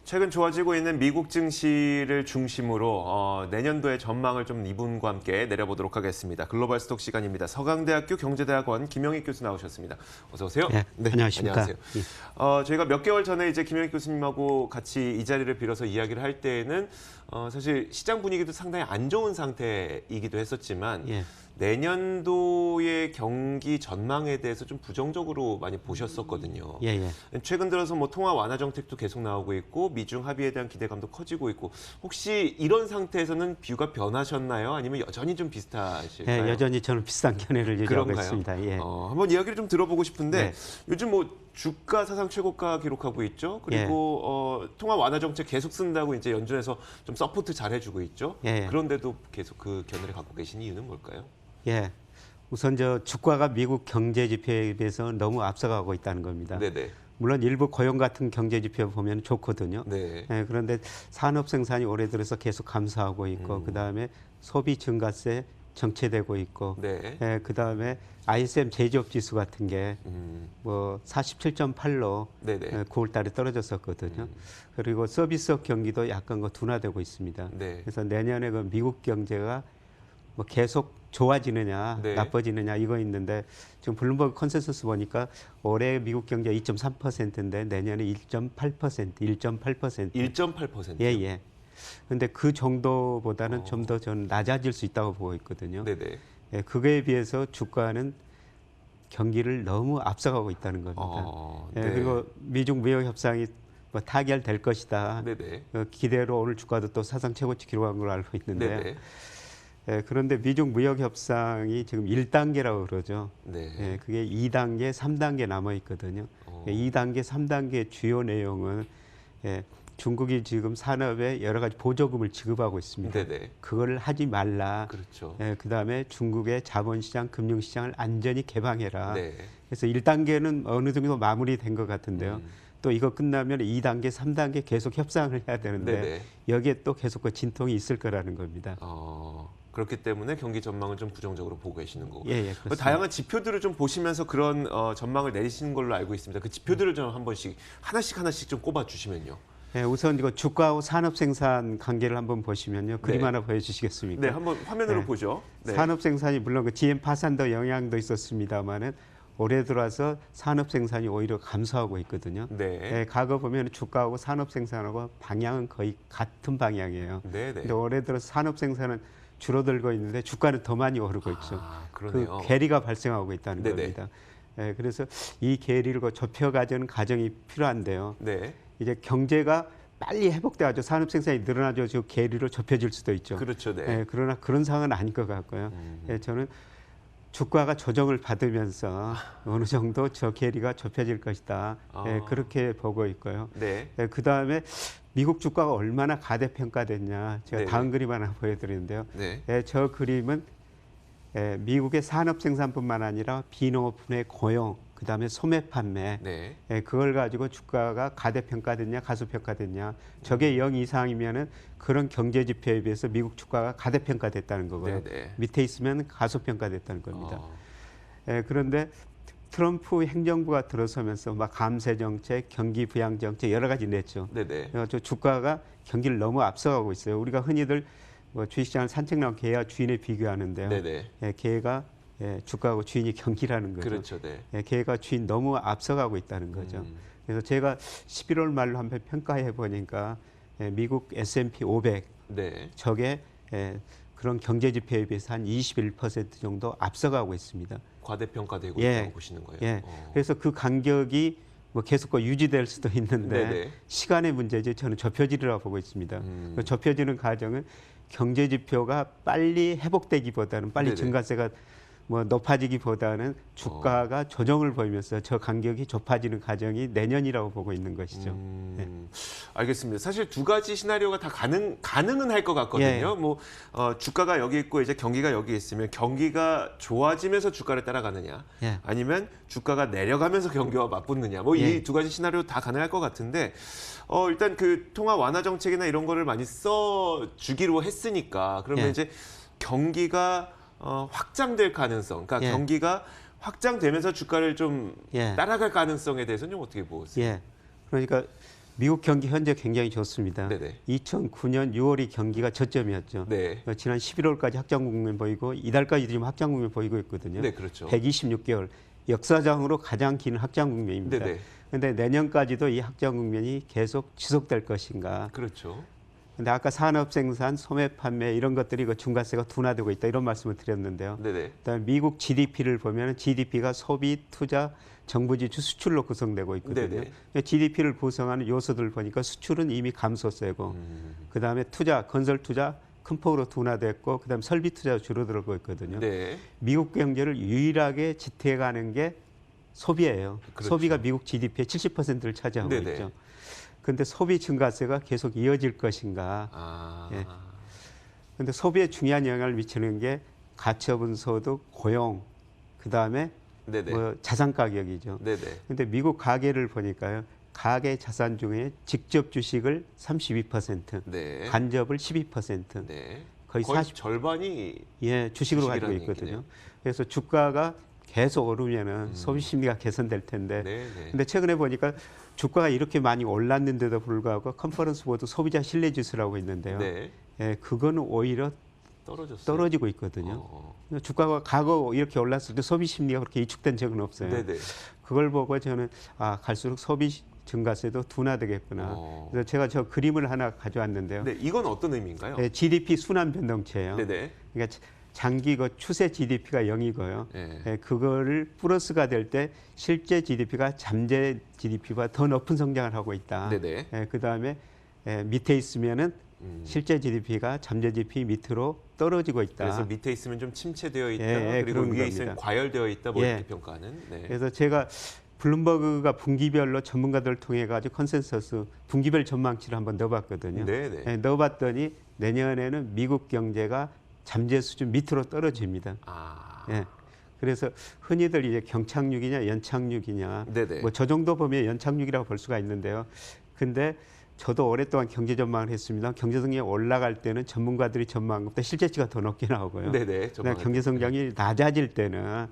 최근 좋아지고 있는 미국 증시를 중심으로 내년도의 전망을 좀 이분과 함께 내려보도록 하겠습니다. 글로벌 스톡 시간입니다. 서강대학교 경제대학원 김영익 교수 나오셨습니다. 어서 오세요. 네, 안녕하십니까. 안녕하세요. 저희가 몇 개월 전에 이제 김영익 교수님하고 같이 이 자리를 빌어서 이야기를 할 때에는 사실 시장 분위기도 상당히 안 좋은 상태이기도 했었지만 내년도의 경기 전망에 대해서 좀 부정적으로 많이 보셨었거든요. 최근 들어서 뭐 통화 완화 정책도 계속 나오고 있고 미중 합의에 대한 기대감도 커지고 있고 혹시 이런 상태에서는 뷰가 변하셨나요? 아니면 여전히 좀 비슷하실까요? 네, 여전히 저는 비슷한 견해를 유지하고 있습니다. 한번 이야기를 좀 들어보고 싶은데 요즘 뭐 주가 사상 최고가 기록하고 있죠. 그리고 통화 완화 정책 계속 쓴다고 이제 연준에서 좀 서포트 잘해주고 있죠. 그런데도 계속 그 견해를 갖고 계신 이유는 뭘까요? 우선 주가가 미국 경제 지표에 비해서 너무 앞서가고 있다는 겁니다. 물론 일부 고용 같은 경제 지표 보면 좋거든요. 그런데 산업 생산이 올해 들어서 계속 감소하고 있고 그다음에 소비 증가세 정체되고 있고 그다음에 ISM 제조업 지수 같은 게 뭐 47.8로 9월 달에 떨어졌었거든요. 그리고 서비스업 경기도 약간 둔화되고 있습니다. 그래서 내년에 그 미국 경제가 뭐 계속 좋아지느냐 나빠지느냐 이거 있는데 지금 블룸버그 컨센서스 보니까 올해 미국 경제 2.3%인데 내년에 1.8%. 1.8%? 근데 그 정도보다는 좀 더 저는 낮아질 수 있다고 보고 있거든요. 그거에 비해서 주가는 경기를 너무 앞서가고 있다는 겁니다. 그리고 미중 무역 협상이 뭐 타결될 것이다. 기대로 오늘 주가도 또 사상 최고치 기록한 걸로 알고 있는데요. 그런데 미중 무역 협상이 지금 1단계라고 그러죠. 그게 2단계, 3단계 남아 있거든요. 2단계, 3단계 주요 내용은 중국이 지금 산업에 여러 가지 보조금을 지급하고 있습니다. 그걸 하지 말라. 그다음에 중국의 자본시장, 금융시장을 안전히 개방해라. 그래서 1단계는 어느 정도 마무리된 것 같은데요. 또 이거 끝나면 2단계, 3단계 계속 협상을 해야 되는데 여기에 또 계속 그 진통이 있을 거라는 겁니다. 그렇기 때문에 경기 전망을 좀 부정적으로 보고 계시는 거고. 그렇습니다. 다양한 지표들을 좀 보시면서 그런 전망을 내리시는 걸로 알고 있습니다. 그 지표들을 좀 한 번씩 하나씩 좀 꼽아 주시면요. 우선 이거 주가하고 산업 생산 관계를 한번 보시면요. 그림 하나 보여주시겠습니까? 한번 화면으로 보죠. 산업 생산이 물론 그 GM 파산도 영향도 있었습니다만은 올해 들어와서 산업 생산이 오히려 감소하고 있거든요. 과거 보면 주가하고 산업 생산하고 방향은 거의 같은 방향이에요. 근데 올해 들어서 산업 생산은 줄어들고 있는데 주가는 더 많이 오르고 있죠. 그 괴리가 발생하고 있다는 겁니다. 그래서 이 괴리를 좁혀가자는 과정이 필요한데요. 이제 경제가 빨리 회복돼가지고 산업 생산이 늘어나죠. 저 괴리를 좁혀질 수도 있죠. 그러나 그런 상황은 아닐 것 같고요. 저는 주가가 조정을 받으면서 어느 정도 저 괴리가 좁혀질 것이다. 그렇게 보고 있고요. 그다음에 미국 주가가 얼마나 가대평가됐냐. 제가 다음 그림 하나 보여드리는데요. 저 그림은 미국의 산업 생산뿐만 아니라 비농업분의 고용, 그다음에 소매 판매, 그걸 가지고 주가가 가대평가됐냐, 가소평가됐냐. 저게 0 이상이면은 그런 경제 지표에 비해서 미국 주가가 가대평가됐다는 거고요. 밑에 있으면 가소평가됐다는 겁니다. 그런데 트럼프 행정부가 들어서면서 막 감세 정책, 경기 부양 정책 여러 가지 냈죠. 그래서 주가가 경기를 너무 앞서가고 있어요. 우리가 흔히들 뭐 주식시장을 산책 나온 개와 주인에 비교하는데요. 개가 주가하고 주인이 경기라는 거죠. 개가 주인 너무 앞서가고 있다는 거죠. 그래서 제가 11월 말로 한번 평가해 보니까 미국 S&P 500 저게 그런 경제 지표에 비해서 한 21% 정도 앞서가고 있습니다. 과대평가되고 있다고 보시는 거예요. 그래서 그 간격이 뭐 계속 유지될 수도 있는데 시간의 문제지 저는 좁혀지리라고 보고 있습니다. 좁혀지는 과정은 경제 지표가 빨리 회복되기보다는 빨리 증가세가 뭐 높아지기보다는 주가가 조정을 보이면서 저 간격이 좁아지는 과정이 내년이라고 보고 있는 것이죠. 알겠습니다. 사실 두 가지 시나리오가 다 가능은 할 것 같거든요. 뭐 주가가 여기 있고 이제 경기가 여기 있으면 경기가 좋아지면서 주가를 따라가느냐, 아니면 주가가 내려가면서 경기와 맞붙느냐, 뭐 이 두 가지 시나리오 다 가능할 것 같은데 일단 그 통화 완화 정책이나 이런 거를 많이 써 주기로 했으니까 그러면 이제 경기가 확장될 가능성, 그러니까 경기가 확장되면서 주가를 좀 따라갈 가능성에 대해서는 좀 어떻게 보세요? 그러니까 미국 경기 현재 굉장히 좋습니다. 네네. 2009년 6월이 경기가 저점이었죠. 네. 지난 11월까지 확장 국면 보이고 이달까지도 지금 확장 국면 보이고 있거든요. 네, 그렇죠. 126개월 역사적으로 가장 긴 확장 국면입니다. 네네. 그런데 내년까지도 이 확장 국면이 계속 지속될 것인가? 그렇죠. 근데 아까 산업 생산, 소매 판매 이런 것들이 그 중과세가 둔화되고 있다 이런 말씀을 드렸는데요. 네네. 그다음에 미국 GDP를 보면 GDP가 소비, 투자, 정부 지출, 수출로 구성되고 있거든요. GDP를 구성하는 요소들 보니까 수출은 이미 감소세고, 그다음에 투자, 건설 투자 큰 폭으로 둔화됐고, 그다음에 설비 투자가 줄어들고 있거든요. 네. 미국 경제를 유일하게 지탱하는 게 소비예요. 그렇죠. 소비가 미국 GDP의 70%를 차지하고 네네. 있죠. 그런데 소비 증가세가 계속 이어질 것인가? 예. 그런데 소비에 중요한 영향을 미치는 게 가처분 소득, 고용, 그 다음에 뭐 자산 가격이죠. 그런데 미국 가계를 보니까요, 가계 자산 중에 직접 주식을 32%, 네. 간접을 12%, 네. 거의 40 절반이 주식으로 가지고 있거든요. 얘기네요. 그래서 주가가 계속 오르면은 소비 심리가 개선될 텐데, 근데 최근에 보니까 주가가 이렇게 많이 올랐는데도 불구하고 컨퍼런스 보드 소비자 신뢰 지수라고 있는데요. 예, 그거는 오히려 떨어지고 있거든요. 주가가 과거 이렇게 올랐을 때 소비 심리가 그렇게 위축된 적은 없어요. 그걸 보고 저는 갈수록 소비 증가세도 둔화되겠구나. 그래서 제가 저 그림을 하나 가져왔는데요. 네, 이건 어떤 의미인가요? 네, GDP 순환 변동체예요. 그러니까 장기 그 추세 GDP가 0이고요. 그거를 플러스가 될 때 실제 GDP가 잠재 GDP보다 더 높은 성장을 하고 있다. 그 다음에 밑에 있으면은 실제 GDP가 잠재 GDP 밑으로 떨어지고 있다. 그래서 밑에 있으면 좀 침체되어 있다. 그리고 위에 있으면 과열되어 있다. 뭐 이렇게 평가하는. 그래서 제가 블룸버그가 분기별로 전문가들을 통해 가지고 컨센서스 분기별 전망치를 한번 넣어봤거든요. 넣어봤더니 내년에는 미국 경제가 잠재 수준 밑으로 떨어집니다. 그래서 흔히들 이제 경착륙이냐 연착륙이냐 뭐 저 정도 보면 연착륙이라고 볼 수가 있는데요. 근데 저도 오랫동안 경제 전망을 했습니다. 경제 성장이 올라갈 때는 전문가들이 전망한 것보다 실제치가 더 높게 나오고요. 경제 성장이 낮아질 때는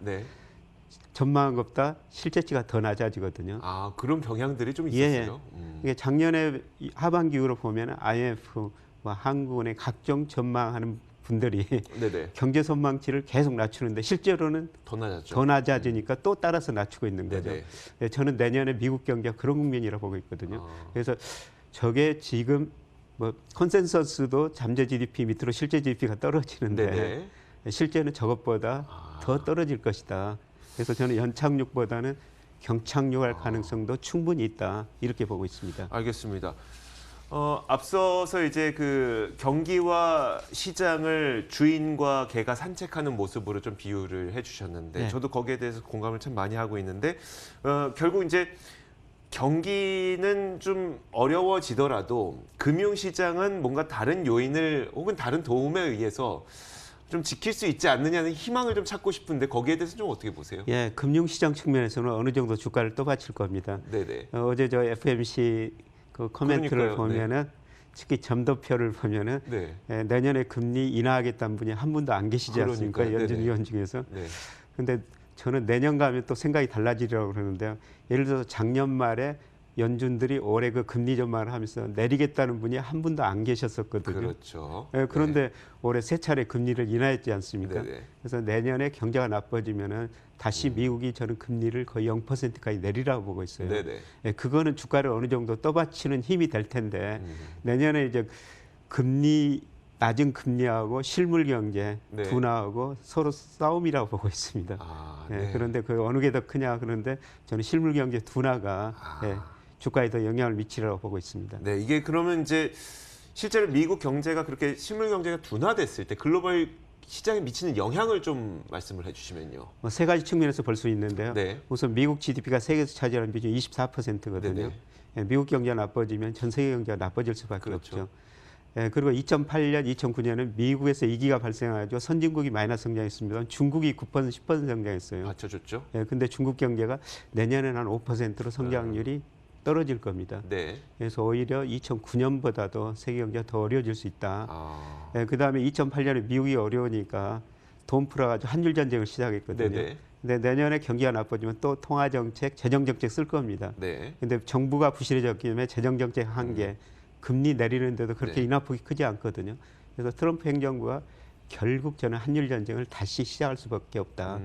전망한 것보다 실제치가 더 낮아지거든요. 그런 경향들이 좀 있었어요. 이게 작년에 하반기 이후로 보면 IMF, 한국은행 각종 전망하는 분들이 경제 전망치를 계속 낮추는데 실제로는 더 낮아지니까 또 따라서 낮추고 있는 거죠. 저는 내년에 미국 경제가 그런 국면이라고 보고 있거든요. 그래서 저게 지금 뭐 컨센서스도 잠재 GDP 밑으로 실제 GDP가 떨어지는데 실제는 저것보다 더 떨어질 것이다. 그래서 저는 연착륙보다는 경착륙할 가능성도 충분히 있다. 이렇게 보고 있습니다. 알겠습니다. 앞서서 이제 그 경기와 시장을 주인과 개가 산책하는 모습으로 좀 비유를 해주셨는데 저도 거기에 대해서 공감을 참 많이 하고 있는데 결국 이제 경기는 좀 어려워지더라도 금융시장은 뭔가 다른 요인을 혹은 다른 도움에 의해서 좀 지킬 수 있지 않느냐는 희망을 좀 찾고 싶은데 거기에 대해서 좀 어떻게 보세요? 금융시장 측면에서는 어느 정도 주가를 떠받칠 겁니다. 어제 저 FMC 그 코멘트를 보면은 특히 점도표를 보면은 내년에 금리 인하하겠다는 분이 한 분도 안 계시지 않습니까? 연준 위원 중에서. 근데 저는 내년 가면 또 생각이 달라지려고 그러는데요. 예를 들어서 작년 말에 연준들이 올해 그 금리 전망을 하면서 내리겠다는 분이 한 분도 안 계셨었거든요. 그런데 올해 세 차례 금리를 인하했지 않습니까? 그래서 내년에 경제가 나빠지면은 다시 미국이 저는 금리를 거의 0%까지 내리라고 보고 있어요. 그거는 주가를 어느 정도 떠받치는 힘이 될 텐데 내년에 이제 낮은 금리하고 실물 경제 둔화하고 서로 싸움이라고 보고 있습니다. 그런데 그 어느 게 더 크냐 그런데 저는 실물 경제 둔화가 주가에 더 영향을 미치라고 보고 있습니다. 이게 그러면 이제 실제로 미국 경제가 그렇게 실물 경제가 둔화됐을 때 글로벌 시장에 미치는 영향을 좀 말씀을 해주시면요. 세 가지 측면에서 볼 수 있는데요. 우선 미국 GDP가 세계에서 차지하는 비중이 24%거든요. 미국 경제가 나빠지면 전 세계 경제가 나빠질 수밖에 없죠. 그리고 2008년, 2009년은 미국에서 위기가 발생하죠. 선진국이 마이너스 성장했습니다. 중국이 9%, 10% 성장했어요. 받쳐줬죠. 근데 중국 경제가 내년에는 한 5%로 성장률이 떨어질 겁니다. 그래서 오히려 2009년보다도 세계 경제가 더 어려워질 수 있다. 그다음에 2008년에 미국이 어려우니까 돈 풀어가지고 한일 전쟁을 시작했거든요. 근데 내년에 경기가 나빠지면 또 통화정책, 재정정책 쓸 겁니다. 네. 근데 정부가 부실해졌기 때문에 재정정책 한계, 금리 내리는데도 그렇게 네. 인하폭이 크지 않거든요. 그래서 트럼프 행정부가 결국 저는 한일 전쟁을 다시 시작할 수밖에 없다.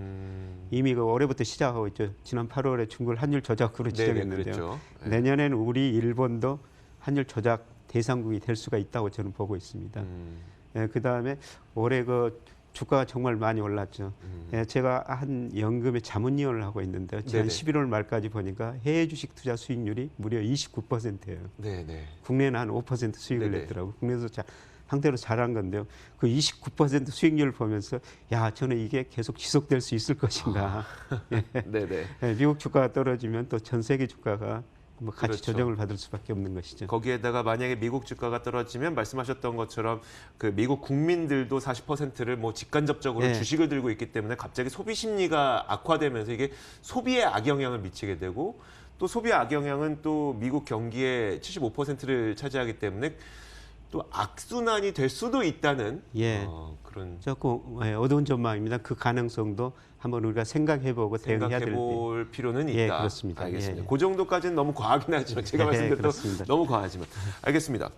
이미 그 올해부터 시작하고 있죠. 지난 8월에 중국을 한일 조작으로 지정했는데요. 네. 내년에는 우리 일본도 한일 조작 대상국이 될 수가 있다고 저는 보고 있습니다. 예, 그다음에 올해 그 주가가 정말 많이 올랐죠. 예, 제가 한 연금에 자문위원을 하고 있는데요. 지난 11월 말까지 보니까 해외 주식 투자 수익률이 무려 29%예요. 네네. 국내는 한 5% 수익을 냈더라고요. 국내에서 상대로 잘한 건데요. 그 29% 수익률을 보면서 야, 저는 이게 계속 지속될 수 있을 것인가. 예. 네네. 예, 미국 주가가 떨어지면 또 전 세계 주가가 뭐 같이 그렇죠. 조정을 받을 수밖에 없는 것이죠. 거기에다가 만약에 미국 주가가 떨어지면 말씀하셨던 것처럼 그 미국 국민들도 40%를 뭐 직간접적으로 네. 주식을 들고 있기 때문에 갑자기 소비 심리가 악화되면서 이게 소비에 악영향을 미치게 되고 또 소비의 악영향은 또 미국 경기의 75%를 차지하기 때문에 또 악순환이 될 수도 있다는 그런 조금 어두운 전망입니다. 그 가능성도 한번 우리가 생각해보고 대응해야 될 필요는 있다. 예, 그렇습니다. 알겠습니다. 그 정도까지는 너무 과하긴 하지만 제가 말씀드린 또 너무 과하지만 알겠습니다.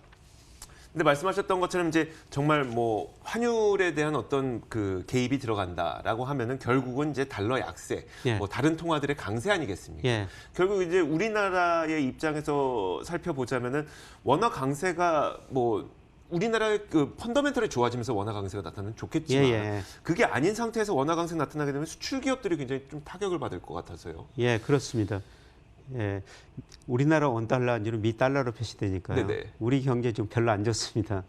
근데 말씀하셨던 것처럼 이제 정말 뭐 환율에 대한 어떤 그 개입이 들어간다라고 하면은 결국은 이제 달러 약세, 뭐 다른 통화들의 강세 아니겠습니까? 결국 이제 우리나라의 입장에서 살펴보자면은 원화 강세가 뭐 우리나라의 그 펀더멘털이 좋아지면서 원화 강세가 나타나면 좋겠지만 그게 아닌 상태에서 원화 강세가 나타나게 되면 수출 기업들이 굉장히 좀 타격을 받을 것 같아서요. 예, 그렇습니다. 예, 우리나라 원달러 환율은 미 달러로 표시되니까요. 우리 경제 좀 별로 안 좋습니다.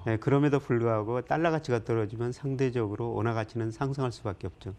예, 그럼에도 불구하고 달러 가치가 떨어지면 상대적으로 원화 가치는 상승할 수밖에 없죠.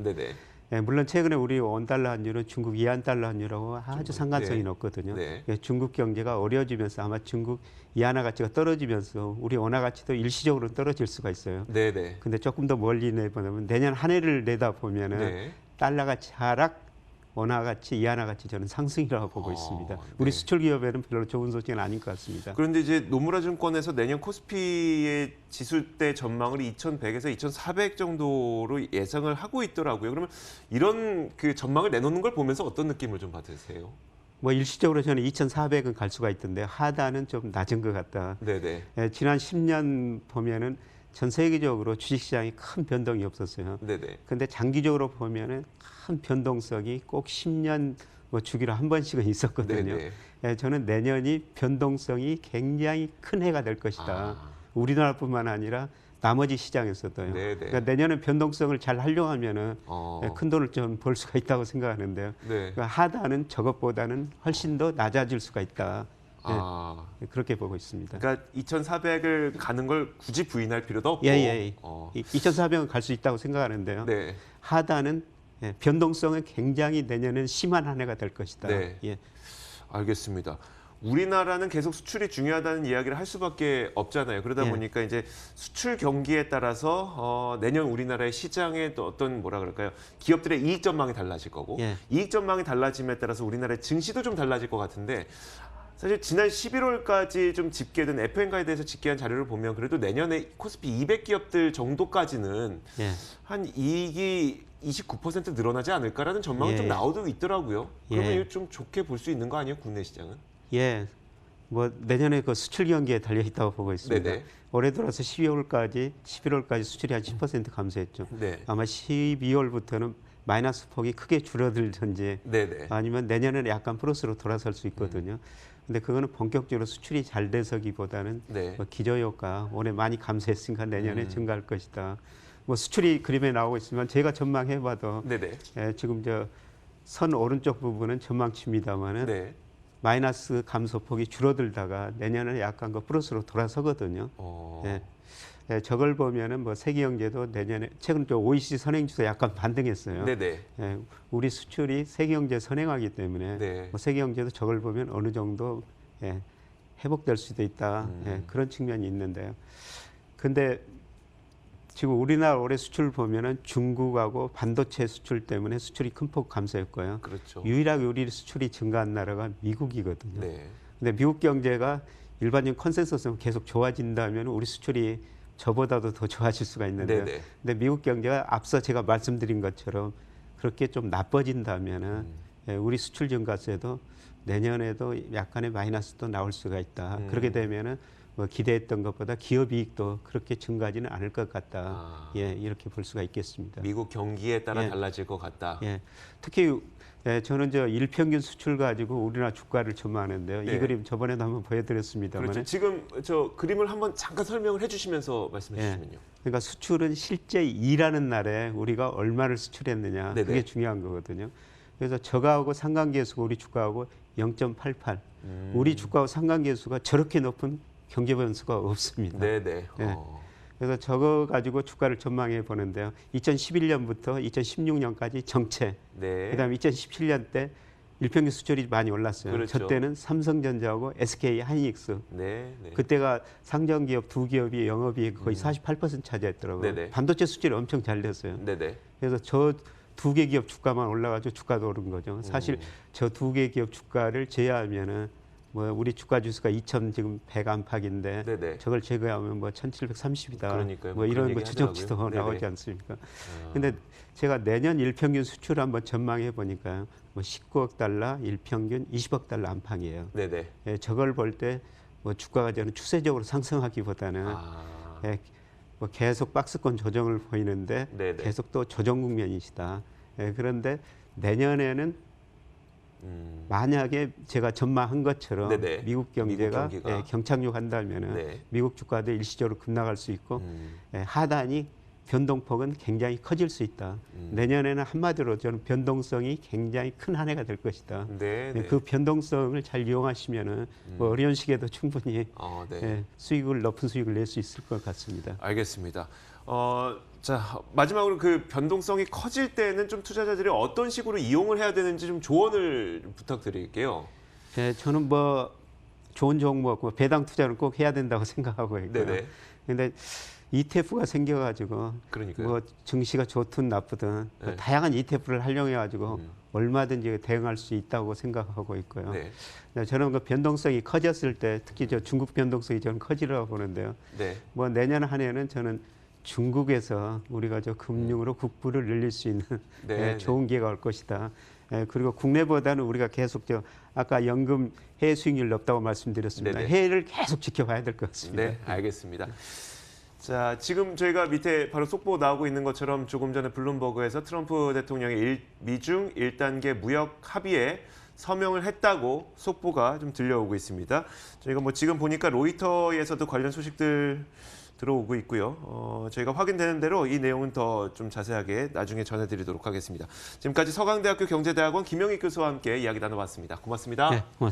예, 물론 최근에 우리 원달러 환율은 중국 이안 달러 환율하고 아주 상관성이 높거든요. 예, 중국 경제가 어려워지면서 아마 중국 이안화 가치가 떨어지면서 우리 원화 가치도 일시적으로 떨어질 수가 있어요. 근데 조금 더 멀리 내보내면 내년 한 해를 내다보면은 달러 가치 하락, 원화 가치, 이안화 가치 저는 상승이라고 보고 있습니다. 우리 수출 기업에는 별로 좋은 소식은 아닌 것 같습니다. 그런데 이제 노무라 증권에서 내년 코스피의 지수대 전망을 2,100에서 2,400 정도로 예상을 하고 있더라고요. 그러면 이런 그 전망을 내놓는 걸 보면서 어떤 느낌을 좀 받으세요? 뭐 일시적으로 저는 2,400은 갈 수가 있던데 하단은 좀 낮은 것 같다. 예, 지난 10년 보면은 전 세계적으로 주식시장이 큰 변동이 없었어요. 근데 장기적으로 보면은 큰 변동성이 꼭 10년 뭐 주기로 한 번씩은 있었거든요. 예, 저는 내년이 변동성이 굉장히 큰 해가 될 것이다. 우리나라뿐만 아니라 나머지 시장에서도요. 그러니까 내년에 변동성을 잘 활용하면은 큰 돈을 좀 벌 수가 있다고 생각하는데요. 그러니까 하단은 저것보다는 훨씬 더 낮아질 수가 있다. 그렇게 보고 있습니다. 그러니까 2,400을 가는 걸 굳이 부인할 필요도 없고 2,400은 갈 수 있다고 생각하는데요. 하단은 변동성은 굉장히 내년은 심한 한 해가 될 것이다. 알겠습니다. 우리나라는 계속 수출이 중요하다는 이야기를 할 수밖에 없잖아요. 그러다 보니까 이제 수출 경기에 따라서 내년 우리나라의 시장의 또 어떤 뭐라 그럴까요? 기업들의 이익 전망이 달라질 거고 이익 전망이 달라짐에 따라서 우리나라의 증시도 좀 달라질 것 같은데 사실 지난 11월까지 좀 집계된 FN가에 대해서 집계한 자료를 보면 그래도 내년에 코스피 200 기업들 정도까지는 한 이익이 29% 늘어나지 않을까라는 전망이 좀 나오고 있더라고요. 그러면 이거 좀 좋게 볼 수 있는 거 아니에요, 국내 시장은? 뭐 내년에 그 수출 경기에 달려 있다고 보고 있습니다. 올해 들어서 11월까지 수출이 한 10% 감소했죠. 아마 12월부터는 마이너스 폭이 크게 줄어들든지 아니면 내년에는 약간 플러스로 돌아설 수 있거든요. 근데 그거는 본격적으로 수출이 잘 돼서기보다는 뭐 기저효과 올해 많이 감소했으니까 내년에 증가할 것이다. 뭐 수출이 그림에 나오고 있으면 제가 전망해봐도 지금 저 선 오른쪽 부분은 전망치입니다만은 마이너스 감소폭이 줄어들다가 내년에 약간 그 플러스로 돌아서거든요. 저걸 보면은 뭐 세계 경제도 내년에 최근 또 OECD 선행지수 약간 반등했어요. 우리 수출이 세계 경제 선행하기 때문에 뭐 세계 경제도 저걸 보면 어느 정도 회복될 수도 있다. 그런 측면이 있는데요. 근데 지금 우리나라 올해 수출 보면은 중국하고 반도체 수출 때문에 수출이 큰 폭 감소했고요. 유일하게 우리 수출이 증가한 나라가 미국이거든요. 근데 미국 경제가 일반적인 컨센서스는 계속 좋아진다면 우리 수출이 저보다도 더 좋아질 수가 있는데요. 근데 미국 경제가 앞서 제가 말씀드린 것처럼 그렇게 좀 나빠진다면은 우리 수출 증가세도 내년에도 약간의 마이너스도 나올 수가 있다. 그렇게 되면은 뭐 기대했던 것보다 기업 이익도 그렇게 증가하지는 않을 것 같다. 예, 이렇게 볼 수가 있겠습니다. 미국 경기에 따라 예. 달라질 것 같다. 예, 특히 저는 저 일평균 수출 가지고 우리나라 주가를 전망하는데요. 네. 이 그림 저번에도 한번 보여드렸습니다만. 그렇죠. 지금 저 그림을 한번 잠깐 설명을 해주시면서 말씀해 주시면요. 그러니까 수출은 실제 일하는 날에 우리가 얼마를 수출했느냐. 네네. 그게 중요한 거거든요. 그래서 저가하고 상관계수가 우리 주가하고 0.88. 우리 주가하고 상관계수가 저렇게 높은 경제 변수가 없습니다. 네네. 네. 그래서 저거 가지고 주가를 전망해 보는데요. 2011년부터 2016년까지 정체. 네. 그다음에 2017년 때 일평균 수출이 많이 올랐어요. 그렇죠. 저 때는 삼성전자하고 SK 하이닉스. 네. 네. 그때가 상장 기업 두 기업이 영업이익 거의 48% 차지했더라고요. 네네. 반도체 수출이 엄청 잘 됐어요. 네네. 그래서 저 두 개 기업 주가만 올라가지고 주가도 오른 거죠. 사실 저 두 개 기업 주가를 제외하면은 뭐 우리 주가 지수가 2,000 지금 100 안팎인데 네네. 저걸 제거하면 뭐 1,730이다. 그러니까요. 뭐 이런 그런 거 얘기 추정치도 하더라고요. 나오지 네네. 않습니까? 근데 제가 내년 일평균 수출 한번 전망해 보니까요. 뭐 19억 달러, 일평균 20억 달러 안팎이에요. 네네. 예, 저걸 볼 때 뭐 주가가 저는 추세적으로 상승하기보다는 예, 뭐 계속 박스권 조정을 보이는데 네네. 계속 또 조정 국면이시다. 예, 그런데 내년에는 만약에 제가 전망한 것처럼 네네. 미국 경제가 미국 경기가. 경착륙한다면은 네. 미국 주가도 일시적으로 급락할 수 있고 하단이 변동폭은 굉장히 커질 수 있다. 내년에는 한마디로 저는 변동성이 굉장히 큰 한 해가 될 것이다. 네. 네. 그 변동성을 잘 이용하시면은 뭐 어려운 시기에도 충분히 네. 수익을 높은 수익을 낼 수 있을 것 같습니다. 알겠습니다. 자, 마지막으로 그 변동성이 커질 때는 좀 투자자들이 어떤 식으로 이용을 해야 되는지 좀 조언을 부탁드릴게요. 네, 저는 뭐 좋은 종목, 뭐 배당 투자를 꼭 해야 된다고 생각하고 있고요. 네네. 근데 ETF가 생겨가지고 그러니까요. 뭐 증시가 좋든 나쁘든 네. 다양한 ETF를 활용해가지고 얼마든지 대응할 수 있다고 생각하고 있고요. 네. 저는 그 변동성이 커졌을 때 특히 저 중국 변동성이 저는 커지라고 보는데요. 네. 뭐 내년 한 해는 저는 중국에서 우리가 저 금융으로 국부를 늘릴 수 있는 네, 좋은 기회가 올 것이다. 그리고 국내보다는 우리가 계속 저 아까 연금 해외 수익률 높다고 말씀드렸습니다. 네네. 해외를 계속 지켜봐야 될 것 같습니다. 네, 알겠습니다. 자, 지금 저희가 밑에 바로 속보 나오고 있는 것처럼 조금 전에 블룸버그에서 트럼프 대통령이 미중 1단계 무역 합의에 서명을 했다고 속보가 좀 들려오고 있습니다. 저희가 뭐 지금 보니까 로이터에서도 관련 소식들 들어오고 있고요. 저희가 확인되는 대로 이 내용은 더 좀 자세하게 나중에 전해드리도록 하겠습니다. 지금까지 서강대학교 경제대학원 김영익 교수와 함께 이야기 나눠봤습니다. 고맙습니다. 네, 고맙습니다.